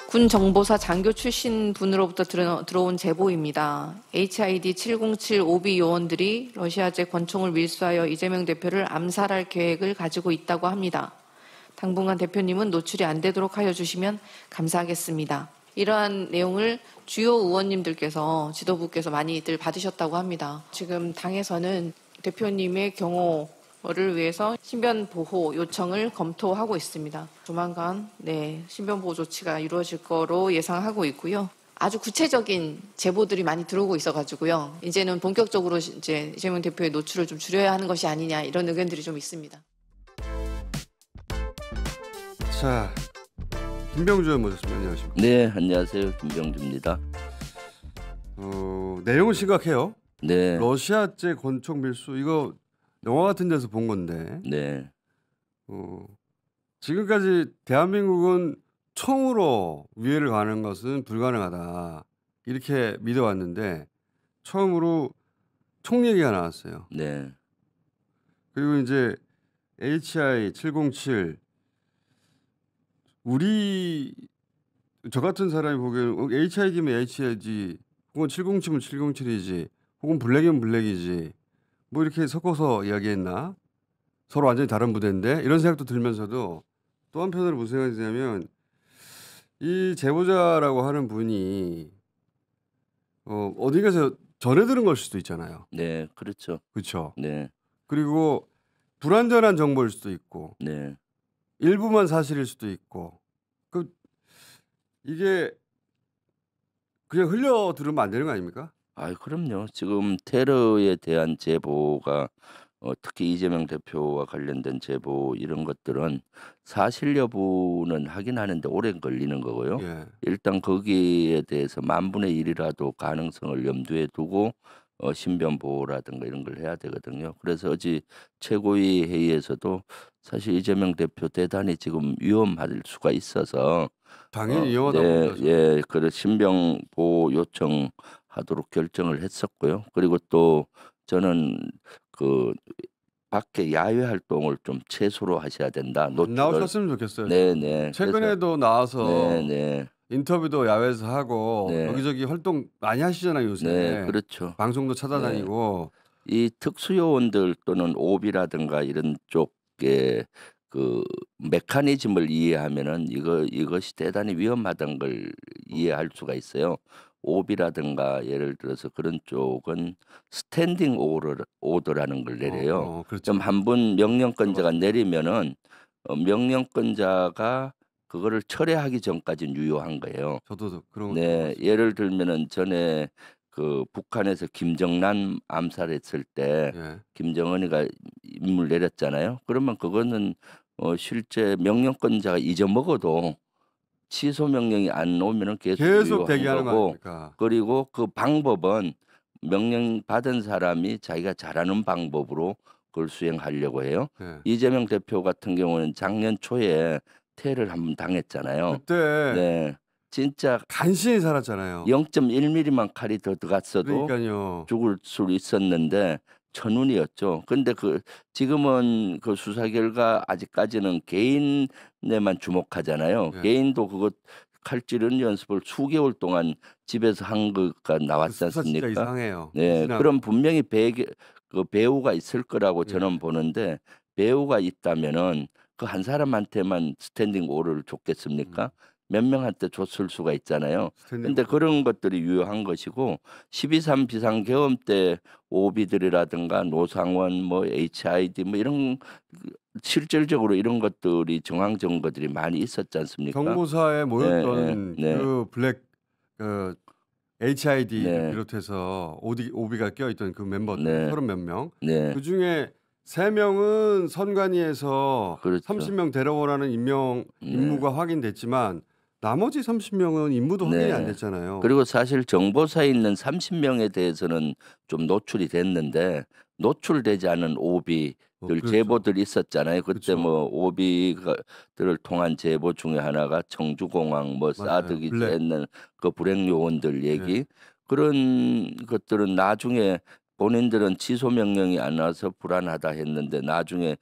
군 정보사 장교 출신 분으로부터 들어온 제보입니다. HID 707 오비 요원들이 러시아제 권총을 밀수하여 이재명 대표를 암살할 계획을 가지고 있다고 합니다. 당분간 대표님은 노출이 안 되도록 하여 주시면 감사하겠습니다. 이러한 내용을 주요 의원님들께서 지도부께서 많이들 받으셨다고 합니다. 지금 당에서는 대표님의 경호를 위해서 신변 보호 요청을 검토하고 있습니다. 조만간 신변 보호 조치가 이루어질 거로 예상하고 있고요. 아주 구체적인 제보들이 많이 들어오고 있어가지고요. 이제는 본격적으로 이제 이재명 대표의 노출을 좀 줄여야 하는 것이 아니냐 이런 의견들이 좀 있습니다. 자, 김병주 의원 모셨습니다. 안녕하십니까? 네, 안녕하세요. 김병주입니다. 내용은 심각해요. 네. 러시아제 권총 밀수 이거 영화 같은 데서 본 건데. 네. 지금까지 대한민국은 총으로 위해를 가는 것은 불가능하다 이렇게 믿어왔는데 처음으로 총 얘기가 나왔어요. 네. 그리고 이제 HI 707 저 같은 사람이 보기에는 HID면 HID 혹은 707면 707이지 혹은 블랙이면 블랙이지 뭐 이렇게 섞어서 이야기했나 서로 완전히 다른 부대인데 이런 생각도 들면서도 또 한편으로 무슨 생각이 드냐면 이 제보자라고 하는 분이 어디가서 전해 들은 걸 수도 있잖아요. 네, 그렇죠. 그렇죠. 네. 그리고 불완전한 정보일 수도 있고 네. 일부만 사실일 수도 있고 이게 그냥 흘려 들으면 안 되는 거 아닙니까? 그럼요. 지금 테러에 대한 제보가 특히 이재명 대표와 관련된 제보 이런 것들은 사실 여부는 확인하는데 오래 걸리는 거고요. 예. 일단 거기에 대해서 10,000,000,000,000%의 가능성을 염두에 두고 신변 보호라든가 이런 걸 해야 되거든요. 그래서 어제 최고위 회의에서도 사실 이재명 대표 대단히 지금 위험할 수가 있어서 당연히 위험하다고 네, 봅니다. 예, 그래 신변 보호 요청하도록 결정을 했었고요. 그리고 또 저는 그 밖에 야외 활동을 좀 최소로 하셔야 된다. 안 노출을. 나오셨으면 좋겠어요. 네네. 최근에도 나와서 네네. 인터뷰도 야외에서 하고 네. 여기저기 활동 많이 하시잖아요 요새. 네, 그렇죠. 방송도 찾아다니고. 이 특수요원들 또는 오비라든가 이런 쪽에 그 메커니즘을 이해하면은 이것이 대단히 위험하다는 걸 이해할 수가 있어요. 오비라든가 예를 들어서 그런 쪽은 스탠딩 오더라는 걸 내려요. 그렇죠. 그럼 한 번 명령권자가 내리면은 명령권자가 그거를 철회하기 전까지는 유효한 거예요. 저도 그런 거 네, 들어봤어요. 예를 들면은 전에 그 북한에서 김정남 암살했을 때 예. 김정은이가 임무를 내렸잖아요. 그러면 그거는 실제 명령권자가 잊어먹어도 취소 명령이 안 오면은 계속 유효한 대기하는 거 거고, 아닙니까? 그리고 그 방법은 명령 받은 사람이 자기가 잘하는 방법으로 그걸 수행하려고 해요. 예. 이재명 대표 같은 경우는 작년 초에 테러를 한번 당했잖아요. 그때 네, 진짜 간신히 살았잖아요. 0.1mm만 칼이 더 들어갔어도 그러니까요. 죽을 수 있었는데 천운이었죠. 근데 지금은 그 수사 결과 아직까지는 개인에만 주목하잖아요. 예. 개인도 그거 칼 찌르는 연습을 수개월 동안 집에서 한 거가 나왔지 수사 진짜 않습니까? 이상해요. 네, 미진하고. 그럼 분명히 그 배우가 있을 거라고 저는 예. 보는데 배우가 있다면은 그 한 사람한테만 스탠딩 오를 줬겠습니까? 몇 명한테 줬을 수가 있잖아요. 스탠딩 근데 오더. 그런 것들이 유효한 것이고 12.3 비상계엄 때 오비들이라든가 노상원 뭐 HID 뭐 이런 실질적으로 이런 것들이 정황 증거들이 많이 있었지 않습니까? 정보사에 모였던 네. 그 블랙 그 HID를 네. 비롯해서 오비가 껴있던 그 멤버들 네. 30 몇 명. 네. 그 중에 3명은 선관위에서 그렇죠. 30명 데려오라는 임무가 확인됐지만 나머지 30명은 임무도 확인이 안 됐잖아요. 그리고 사실 정보사에 있는 30명에 대해서는 좀 노출이 됐는데 노출되지 않은 오비들 그렇죠. 제보들이 있었잖아요. 그때 그렇죠. 뭐 오비들을 통한 제보 중에 하나가 청주공항 뭐 맞아요. 사드기 블랙. 했는 그 불행 요원들 얘기 그런 것들은 나중에 본인들은 취소 명령이 안 와서 불안하다 했는데 나중에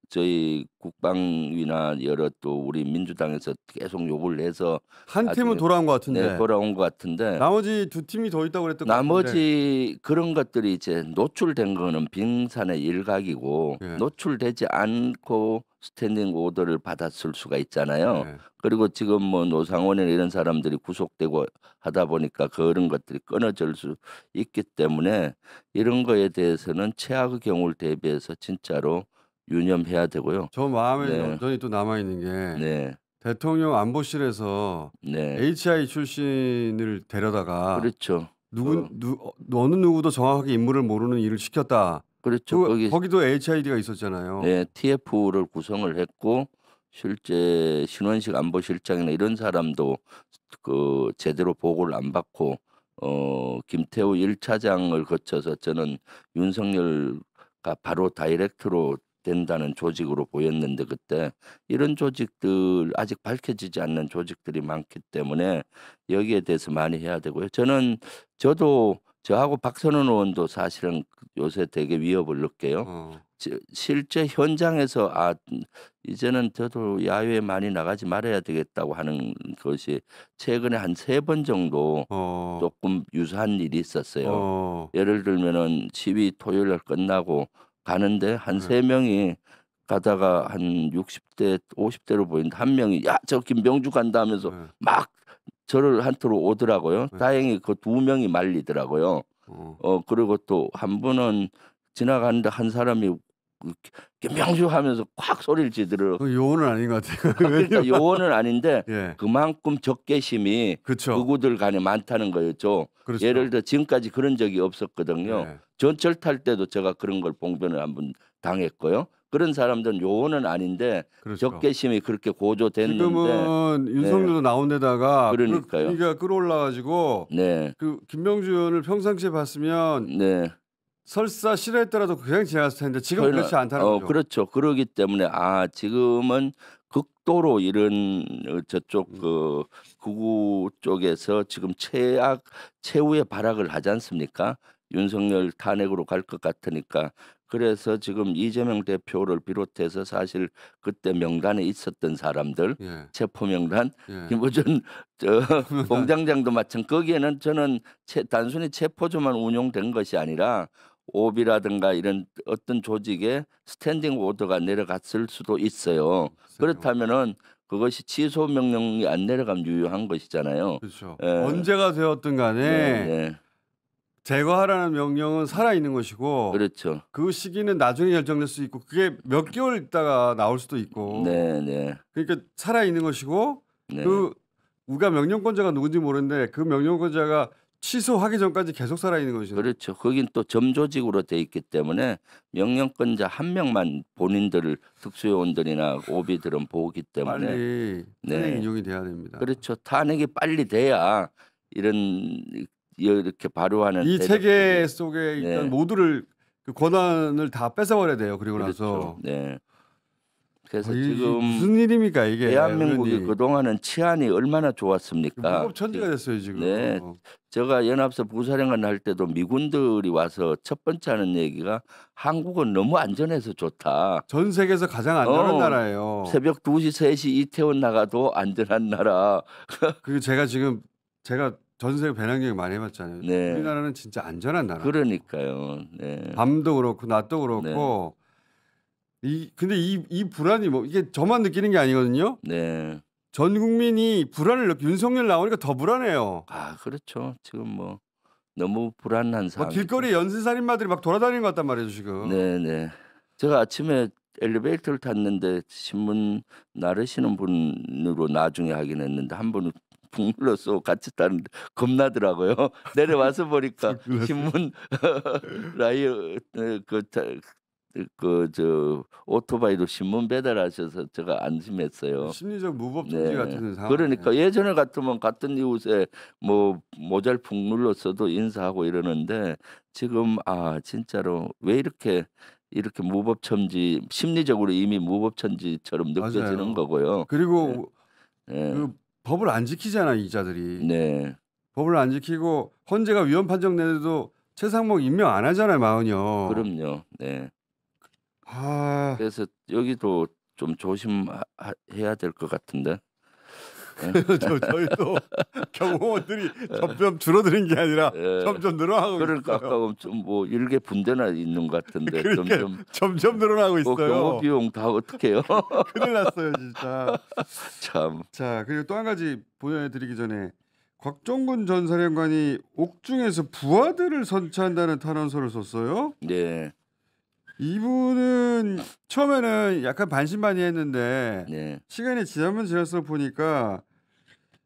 저희 국방위나 여러 또 우리 민주당에서 계속 요구를 해서 한 팀은 나중에 돌아온 것 같은데 돌아온 것 같은데 나머지 두 팀이 더 있다고 그랬던 것 같은데. 나머지 그런 것들이 이제 노출된 거는 빙산의 일각이고 예. 노출되지 않고 스탠딩 오더를 받았을 수가 있잖아요. 예. 그리고 지금 뭐 노상원이나 이런 사람들이 구속되고 하다 보니까 그런 것들이 끊어질 수 있기 때문에 이런 거에 대해서는 최악의 경우를 대비해서 진짜로 유념해야 되고요. 저 마음에 네. 여전히 또 남아 있는 게 네, 대통령 안보실에서 네, HI 출신을 데려다가 그렇죠. 어느 누구도 정확하게 인물을 모르는 일을 시켰다. 그렇죠. 거기 거기도 HID가 있었잖아요. 네, TF를 구성을 했고 실제 신원식 안보실장이나 이런 사람도 그 제대로 보고를 안 받고 김태우 1차장을 거쳐서 저는 윤석열과 바로 다이렉트로 된다는 조직으로 보였는데 그때 이런 조직들 아직 밝혀지지 않는 조직들이 많기 때문에 여기에 대해서 많이 해야 되고요. 저도 저하고 박선원 의원도 사실은 요새 되게 위협을 느껴요. 실제 현장에서 이제는 저도 야외에 많이 나가지 말아야 되겠다고 하는 것이 최근에 한 3번 정도 조금 유사한 일이 있었어요. 예를 들면은 시위 토요일 날 끝나고 가는데 한 3명이 가다가 한 60대 50대로 보이는데 한 명이 야, 저 김병주 간다 하면서 막 저를 한테로 오더라고요. 다행히 그 2명이 말리더라고요. 그리고 또 한 분은 지나가는데 한 사람이 김병주 하면서 콱 소리를 지르더라고요. 요원은 아닌 것 같아요. 그러니까 요원은 아닌데 예. 그만큼 적개심이 그렇죠. 그구들 간에 많다는 거였죠. 그렇죠. 예를 들어 지금까지 그런 적이 없었거든요. 예. 전철 탈 때도 제가 그런 걸 봉변을 한번 당했고요. 그런 사람들은 요원은 아닌데 그렇죠. 적개심이 그렇게 고조됐는데 지금은 윤석열도 나온 데다가 그러니까요. 그러니까 끌어올라가지고 네, 그 김병주 의원을 평상시에 봤으면 네. 설사 싫어했더라도 그냥 지나갔을 텐데 지금 그렇지 않다는 거죠. 그렇죠. 그러기 때문에 지금은 극도로 이런 저쪽 그 극우 쪽에서 지금 최후의 발악을 하지 않습니까? 윤석열 탄핵으로 갈 것 같으니까. 그래서 지금 이재명 대표를 비롯해서 사실 그때 명단에 있었던 사람들 예. 체포 명단 예. 김부전 공장장도 마찬 거기에는 저는 단순히 체포조만 운용된 것이 아니라 오비라든가 이런 어떤 조직에 스탠딩 오더가 내려갔을 수도 있어요. 그렇다면은 그것이 취소 명령이 안 내려가면 유효한 것이잖아요. 그렇죠. 예. 언제가 되었든 간에 네. 제거하라는 명령은 살아있는 것이고 그렇죠. 그 시기는 나중에 결정될 수 있고 그게 몇 개월 있다가 나올 수도 있고 네. 그러니까 살아있는 것이고 네. 그 우리가 명령권자가 누군지 모르는데 그 명령권자가 취소하기 전까지 계속 살아있는 것이죠. 그렇죠. 거긴 또 점조직으로 돼 있기 때문에 명령권자 한 명만 본인들을 특수요원들이나 오비들은 보기 때문에 빨리 탄핵 인용이 돼야 됩니다. 그렇죠. 탄핵이 빨리 돼야 이렇게 발효하는 이 체계 속에 일단 네. 모두를 그 권한을 다 뺏어버려야 돼요. 그리고 그렇죠. 나서 네. 그래서 이 지금 무슨 일입니까 이게? 대한민국이 의원님. 그동안은 치안이 얼마나 좋았습니까? 무법천지가 됐어요 지금. 네. 제가 연합사 부사령관 할 때도 미군들이 와서 첫 번째 하는 얘기가 한국은 너무 안전해서 좋다. 전 세계에서 가장 안전한 나라예요. 새벽 2시, 3시 이태원 나가도 안전한 나라. 그리고 제가 전 세계 배낭여행 많이 해봤잖아요. 네. 우리나라는 진짜 안전한 나라. 그러니까요. 네. 밤도 그렇고 낮도 그렇고. 근데 이 불안이 뭐 이게 저만 느끼는 게 아니거든요. 네. 전 국민이 불안을 윤석열 나오니까 더 불안해요. 그렇죠. 지금 뭐 너무 불안한 상황. 길거리 연쇄살인마들이 막 돌아다니는 것 같단 말이에요 지금. 네. 제가 아침에 엘리베이터를 탔는데 신문 나르시는 분으로 나중에 하긴 했는데 한 분은 북 눌러서 같이 타는데 겁나더라고요. 내려와서 보니까 신문 라이어 저 오토바이로 신문 배달하셔서 제가 안심했어요. 심리적 무법천지 같은 상황. 그러니까 예전에 같으면 같은 이웃에 뭐 모자를 푹 눌렀어도 인사하고 이러는데 지금 진짜로 왜 이렇게 무법천지 심리적으로 이미 무법천지처럼 느껴지는 맞아요. 거고요. 그리고 네. 그 법을 안 지키잖아 이자들이. 네. 법을 안 지키고 헌재가 위헌 판정 내도 최상목 임명 안 하잖아요 마흔이요. 그럼요. 네. 아, 그래서 여기도 좀 조심해야 될 것 같은데. 저희도 경호원들이 점점 줄어드는 게 아니라 예. 점점 늘어나고 그러니까 있어요. 아까 좀뭐 일개 분대나 있는 것 같은데 그러니까 점점 늘어나고 그 있어요. 경호 비용 다 어떻게 해요? 큰일 났어요, 진짜. 참. 자, 그리고 또 한 가지 보여드리기 전에 곽종근 전 사령관이 옥중에서 부하들을 선처한다는 탄원서를 썼어요. 네. 이분은 처음에는 약간 반신반의했는데 네. 시간이 지나면 지날수록 보니까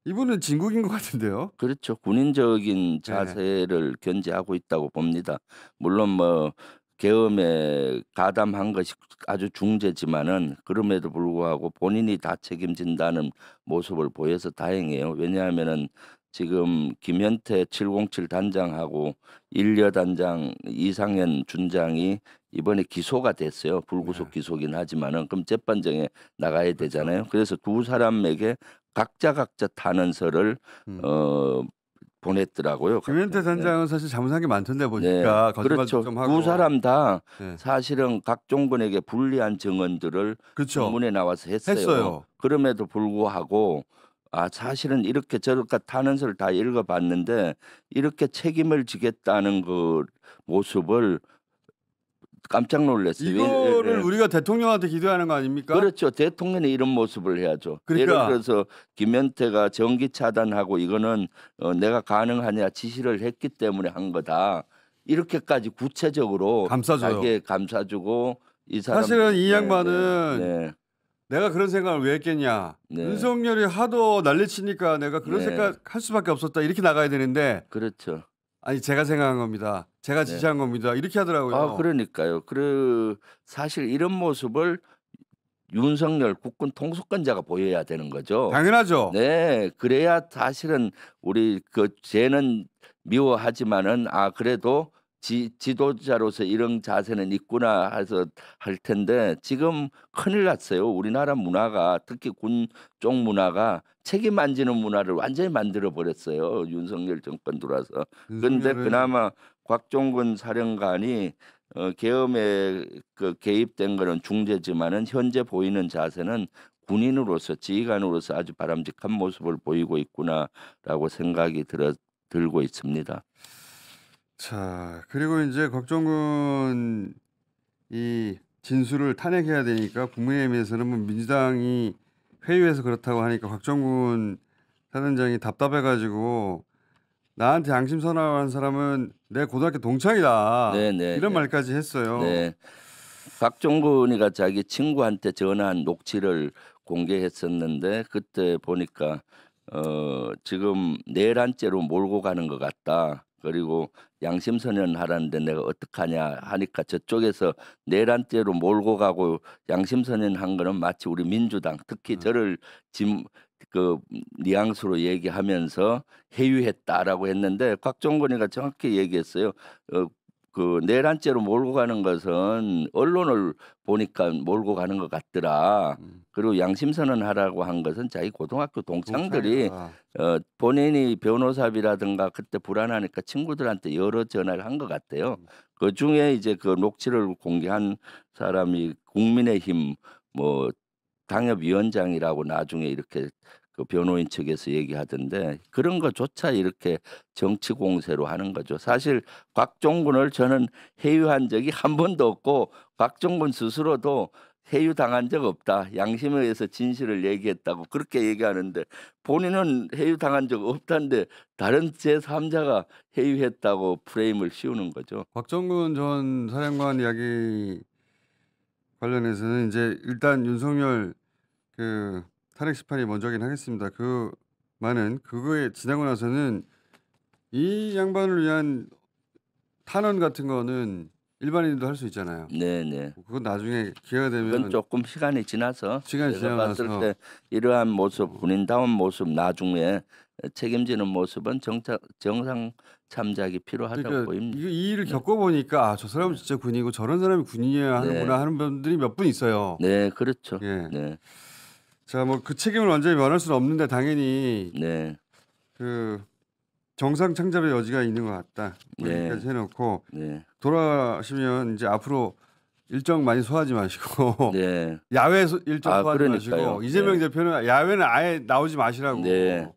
이분은 진국인 것 같은데요. 그렇죠. 군인적인 네. 자세를 견지하고 있다고 봅니다. 물론 뭐 계엄에 가담한 것이 아주 중재지만은 그럼에도 불구하고 본인이 다 책임진다는 모습을 보여서 다행이에요. 왜냐하면은 지금 김현태 707 단장하고 일여 단장 이상현 준장이 이번에 기소가 됐어요. 불구속 네. 기소긴 하지만은 그럼 재판정에 나가야 그렇죠. 되잖아요. 그래서 두 사람에게 각자 탄원서를 보냈더라고요. 김현태 네. 단장은 사실 잘못한 게 많던데 보니까 네, 거짓말도 그렇죠. 좀 하고. 두 사람 다 네. 사실은 각종군에게 불리한 증언들을 그렇죠. 문에 나와서 했어요. 그럼에도 불구하고 사실은 이렇게 저렇게 탄원서를 다 읽어봤는데 이렇게 책임을 지겠다는 그 모습을 깜짝 놀랐어요. 이거를 우리가 대통령한테 기대하는 거 아닙니까? 그렇죠. 대통령이 이런 모습을 해야죠. 그러니까. 예를 들어서 김현태가 전기 차단하고 이거는 내가 가능하냐 지시를 했기 때문에 한 거다. 이렇게까지 구체적으로 감싸줘요. 자기에 감싸주고 이 사람 사실은 이 양반은 네. 내가 그런 생각을 왜 했겠냐. 네. 윤석열이 하도 난리치니까 내가 그런 네. 생각 할 수밖에 없었다. 이렇게 나가야 되는데 그렇죠. 아니 제가 생각한 겁니다. 제가 네. 지시한 겁니다. 이렇게 하더라고요. 그러니까요. 사실 이런 모습을 윤석열 국군 통수권자가 보여야 되는 거죠. 당연하죠. 네, 그래야 사실은 우리 쟤는 미워하지만은 그래도 지도자로서 이런 자세는 있구나 해서 할 텐데 지금 큰일 났어요. 우리나라 문화가 특히 군 쪽 문화가 책임 안 지는 문화를 완전히 만들어 버렸어요. 윤석열 정권 들어와서. 그런데 그나마 곽종근 사령관이 계엄에 개입된 거는 중재지만은 현재 보이는 자세는 군인으로서 지휘관으로서 아주 바람직한 모습을 보이고 있구나라고 생각이 들고 있습니다. 자, 그리고 이제 곽종근 이 진술을 탄핵해야 되니까 국민의힘에서는 뭐 민주당이 회의에서 그렇다고 하니까 곽종근 사단장이 답답해가지고 나한테 양심 선언한 사람은 내 고등학교 동창이다. 네, 이런 네. 말까지 했어요. 네. 곽종근이가 자기 친구한테 전화한 녹취를 공개했었는데 그때 보니까 지금 내란죄로 몰고 가는 것 같다. 그리고 양심선언 하라는데 내가 어떡하냐 하니까 저쪽에서 내란죄로 몰고 가고 양심선언 한 거는 마치 우리 민주당 특히 저를 뉘앙스로 얘기하면서 해유했다라고 했는데 곽종근이가 정확히 얘기했어요. 내란죄로 몰고 가는 것은 언론을 보니까 몰고 가는 것 같더라. 그리고 양심선언 하라고 한 것은 자기 고등학교 동창들이 본인이 변호사비라든가 그때 불안하니까 친구들한테 여러 전화를 한 것 같아요. 그 중에 이제 그 녹취를 공개한 사람이 국민의힘 당협위원장이라고 나중에 이렇게 그 변호인 측에서 얘기하던데 그런 것조차 이렇게 정치 공세로 하는 거죠. 사실 곽종근을 저는 해유한 적이 한 번도 없고 곽종근 스스로도 해유당한 적 없다. 양심에 의해서 진실을 얘기했다고 그렇게 얘기하는데 본인은 해유당한 적 없다는데 다른 제3자가 해유했다고 프레임을 씌우는 거죠. 곽종근 전 사령관 이야기 관련해서는 이제 일단 윤석열 탄핵 심판이 먼저긴 하겠습니다. 그거에 지나고 나서는 이 양반을 위한 탄원 같은 거는 일반인도 할 수 있잖아요. 네네. 그건 나중에 기회가 되면 그건 조금 시간이 지나서 제가 봤을 지나서 때 이러한 모습 군인다운 모습 나중에 책임지는 모습은 정상 참작이 필요하다고 그러니까 보입니다. 이 일을 겪어보니까 저 사람은 진짜 군인이고 저런 사람이 군인이어야 하는구나 하는 분들이 몇 분 있어요. 네, 그렇죠. 예. 네, 자, 뭐 그 책임을 완전히 면할 수는 없는데 당연히 네, 정상 창작의 여지가 있는 것 같다. 뭐 네. 여기까지 해놓고 네, 돌아가시면 이제 앞으로 일정 많이 소화하지 마시고 네. 야외 일정 아, 소화하지 그러니까요. 마시고 이재명 네. 대표는 야외는 아예 나오지 마시라고. 네.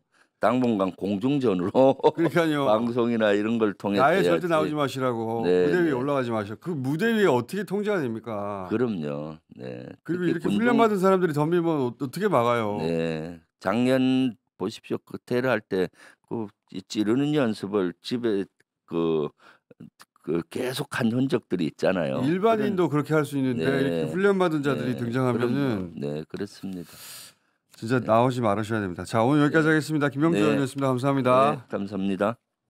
당분간 공중전으로 그러니까요. 방송이나 이런 걸 통해서 야외 절대 해야지. 나오지 마시라고. 네, 무대 위에 네. 올라가지 마시고. 그 무대 위에 어떻게 통제가 됩니까? 그럼요. 네. 그리고 특히 이렇게 훈련받은 사람들이 덤비면 어떻게 막아요? 네. 작년 보십시오. 그 테러 할 때 그 찌르는 연습을 집에 그 계속 한 흔적들이 있잖아요. 일반인도 그렇게 할 수 있는데 네. 이렇게 훈련받은 자들이 네. 등장하면은 그럼요. 네, 그렇습니다. 진짜 나오지 말으셔야 됩니다. 자, 오늘 여기까지 하겠습니다. 김병주 네. 의원이었습니다. 감사합니다. 네, 감사합니다.